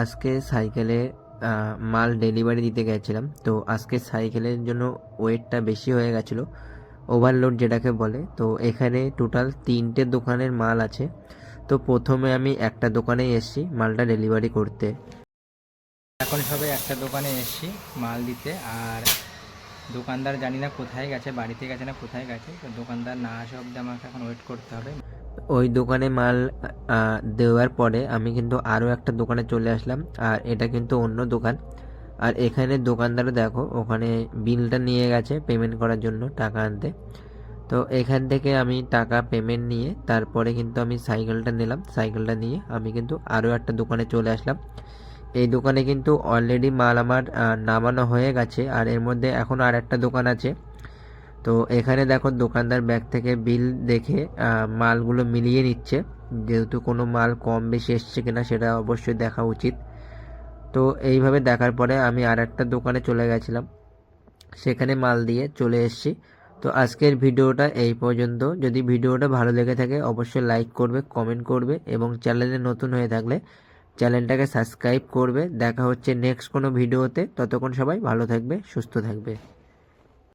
আজকে সাইকেলে মাল ডেলিভারি দিতে গেছিলাম। তো আজকে সাইকেলের জন্য ওয়েটটা বেশি হয়ে গেছিলো, ওভারলোড যেটাকে বলে। তো এখানে টোটাল 3টে দোকানের মাল আছে। তো প্রথমে আমি একটা দোকানেই এসেছি মালটা ডেলিভারি করতে। এখন সবে একটা দোকানে এসেছি মাল দিতে, আর দোকানদার জানি না কোথায় গেছে, বাড়িতে গেছে না কোথায় গেছে। তো দোকানদার না আসা অবধি আমাকে এখন ওয়েট করতে হবে। ওই দোকানে মাল দেওয়ার পরে আমি কিন্তু আরও একটা দোকানে চলে আসলাম, আর এটা কিন্তু অন্য দোকান। আর এখানে দোকানদার দেখো ওখানে বিলটা নিয়ে গেছে পেমেন্ট করার জন্য, টাকা আনতে। তো এখান থেকে আমি টাকা পেমেন্ট নিয়ে তারপরে কিন্তু আমি সাইকেলটা নিলাম। সাইকেলটা নিয়ে আমি কিন্তু আরও একটা দোকানে চলে আসলাম। এই দোকানে কিন্তু অলরেডি মাল আমার নামানো হয়ে গেছে, আর এর মধ্যে এখন আর একটা দোকান আছে। তো এখানে দেখো দোকানদার ব্যাগ থেকে বিল দেখে মালগুলো মিলিয়ে নিচ্ছে, যেহেতু কোনো মাল কম বেশি এসছে কিনা সেটা অবশ্যই দেখা উচিত। তো এইভাবে দেখার পরে আমি আর একটা দোকানে চলে গেছিলাম, সেখানে মাল দিয়ে চলে এসেছি। তো আজকের ভিডিওটা এই পর্যন্ত। যদি ভিডিওটা ভালো লেগে থাকে অবশ্যই লাইক করবে, কমেন্ট করবে, এবং চ্যানেলে নতুন হয়ে থাকলে চ্যানেলটাকে সাবস্ক্রাইব করবে। দেখা হচ্ছে নেক্সট কোনো ভিডিওতে। ততক্ষণ সবাই ভালো থাকবে, সুস্থ থাকবে।